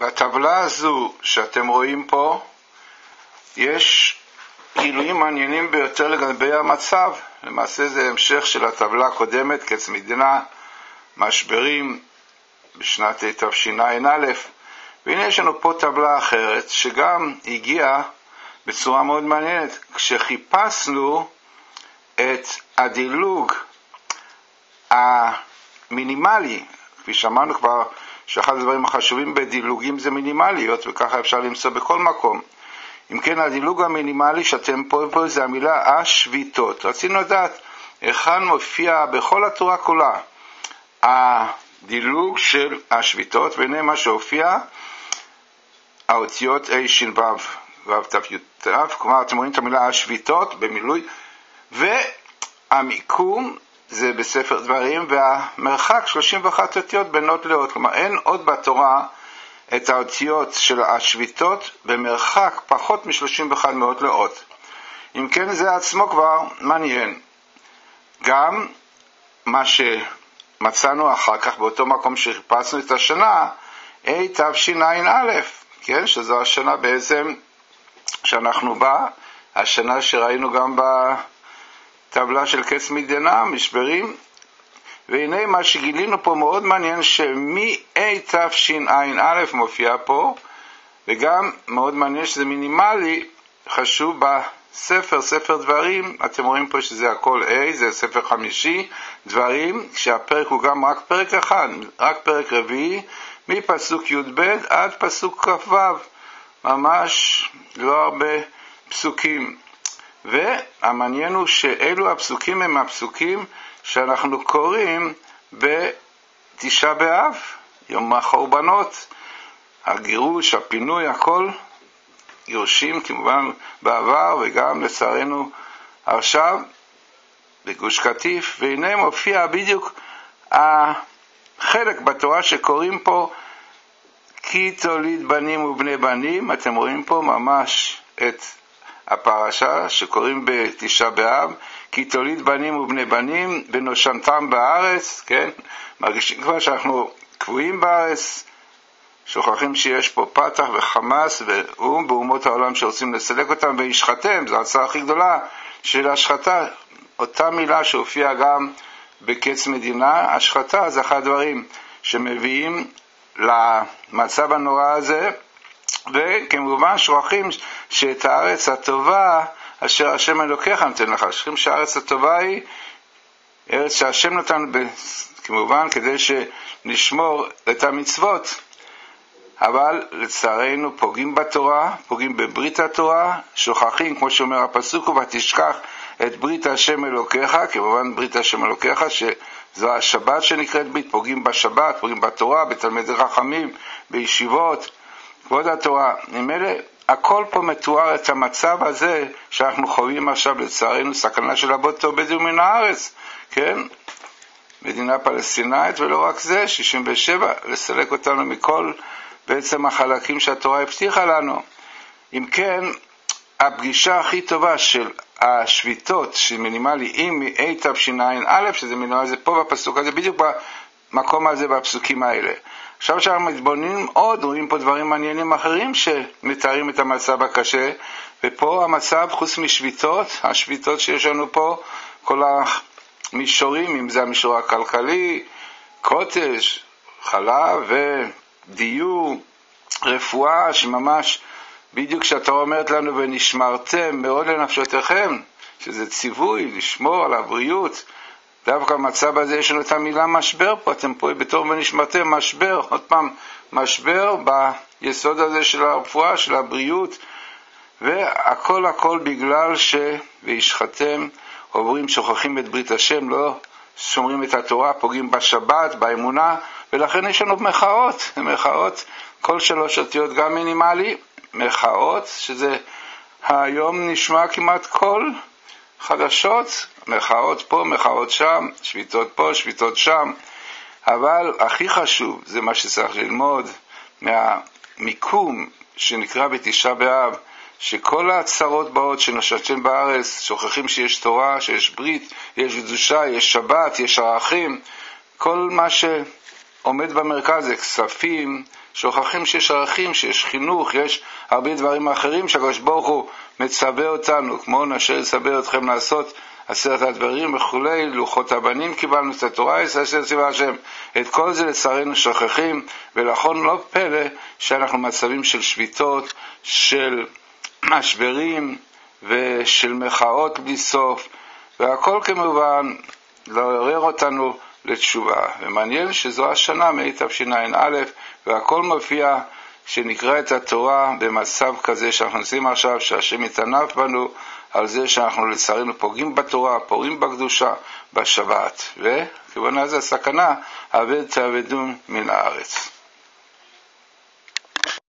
בטבלה הזו שאתם רואים פה, יש גילויים מעניינים ביותר לגבי המצב. למעשה זה המשך של הטבלה הקודמת, קץ מדינה, משברים בשנת תשע"א. והנה יש לנו פה טבלה אחרת שגם הגיעה בצורה מאוד מעניינת. כשחיפשנו את הדילוג המינימלי, כפי שאמרנו כבר שאחד הדברים החשובים בדילוגים זה מינימליות, וככה אפשר למצוא בכל מקום. אם כן, הדילוג המינימלי שאתם פה זה המילה השביתות. רצינו לדעת היכן מופיע בכל התורה כולה הדילוג של השביתות, והנה מה שהופיע האותיות A, שין, ו', ו', ת', י', ת', כלומר אתם רואים את המילה השביתות במילוי, והמיקום זה בספר דברים, והמרחק 31 אותיות בין אות לאות. כלומר אין עוד בתורה את האותיות של השביתות במרחק פחות מ-31 מאות לאות. אם כן, זה עצמו כבר מעניין. גם מה שמצאנו אחר כך באותו מקום שחיפשנו את השנה, תשע"א, כן, שזו השנה בעצם שאנחנו בה, השנה שראינו גם בטבלה של קץ מדינה, משברים. והנה מה שגילינו פה מאוד מעניין, תשע"א מופיע פה, וגם מאוד מעניין שזה מינימלי, חשוב בספר, ספר דברים, אתם רואים פה שזה הכל A, זה ספר חמישי, דברים, שהפרק הוא גם רק פרק אחד, רק פרק רביעי, מפסוק י"ב עד פסוק כ"ו, ממש לא הרבה פסוקים. והמעניין הוא שאלו הפסוקים הם הפסוקים שאנחנו קוראים בתשעה באב, יום החורבנות, הגירוש, הפינוי, הכל גירושים כמובן בעבר וגם לצערנו עכשיו בגוש קטיף. והנה מופיע בדיוק החלק בתורה שקוראים פה כי תוליד בנים ובני בנים. אתם רואים פה ממש את הפרשה שקוראים בתשעה באב, כי תוליד בנים ובני בנים ונושנתם בארץ, כן? מרגישים כבר שאנחנו קבועים בארץ, שוכחים שיש פה פתח וחמאס ואום באומות העולם שרוצים לסלק אותם וישחטם. זו ההצעה הכי גדולה של השחטה, אותה מילה שהופיעה גם בקץ מדינה. השחטה זה אחד הדברים שמביאים למצב הנורא הזה, וכמובן שוכחים שאת הארץ הטובה אשר השם אלוקיך נותן לך. שוכחים שהארץ הטובה היא ארץ שהשם נתן כמובן כדי שנשמור את המצוות, אבל לצערנו פוגעים בתורה, פוגעים בברית התורה, שוכחים כמו שאומר הפסוק ותשכח את ברית השם אלוקיך, כמובן ברית השם אלוקיך שזו השבת שנקראת ברית, פוגעים בשבת, פוגעים בתורה, בתלמידי חכמים, בישיבות, כבוד התורה. ממילא הכל פה מתואר את המצב הזה שאנחנו חווים עכשיו לצערנו, סכנה של הבוטו בדיו מן הארץ, כן? מדינה פלסטינאית, ולא רק זה, 67, לסלק אותנו מכל בעצם החלקים שהתורה הבטיחה לנו. אם כן, הפגישה הכי טובה של השביתות שמינימלי עם תשע"א, שזה מינימלי, זה פה בפסוק הזה, בדיוק במקום הזה, בפסוקים האלה. עכשיו שאנחנו מתבוננים עוד, רואים פה דברים מעניינים אחרים שמתארים את המצב הקשה, ופה המצב חוץ משביתות, השביתות שיש לנו פה, כל המישורים, אם זה המישור הכלכלי, קוטג', חלב ודיור, רפואה, שממש בדיוק שאתה אומרת לנו ונשמרתם מאוד לנפשותיכם, שזה ציווי לשמור על הבריאות. דווקא במצב הזה יש לנו את המילה משבר פה, אתם פה בתור ונשמרתם, משבר, עוד פעם משבר ביסוד הזה של הרפואה, של הבריאות, והכל בגלל וישחטם, עוברים, שוכחים את ברית השם, לא שומרים את התורה, פוגעים בשבת, באמונה, ולכן יש לנו מחאות, כל 3 אותיות גם מינימלי, מחאות, שזה היום נשמע כמעט כל חדשות, מחאות פה, מחאות שם, שביתות פה, שביתות שם, אבל הכי חשוב זה מה שצריך ללמוד מהמיקום שנקרא בתשעה באב, שכל הצרות באות שנושתים בארץ, שוכחים שיש תורה, שיש ברית, יש קדושה, יש שבת, יש ערכים, כל מה עומד במרכז, זה כספים, שוכחים שיש ערכים, שיש חינוך, יש הרבה דברים אחרים שהקדוש ברוך הוא מצווה אותנו, כמו נשר יצווה אתכם לעשות 10 הדברים וכולי, לוחות הבנים קיבלנו את התורה, אשר ציווה השם. את כל זה לצערנו שוכחים, ולכן לא פלא שאנחנו מצבים של שביתות, של משברים ושל מחאות בלי סוף, והכל כמובן לעורר אותנו לתשובה. ומעניין שזו השנה מתשע"א, והכל מופיע שנקרא את התורה במצב כזה שאנחנו נמצאים עכשיו, שהשם יתענף בנו על זה שאנחנו לצערנו פוגעים בתורה, פוגעים בקדושה, בשבת, וכיוון הזה הסכנה, עבד תעבדון מן הארץ.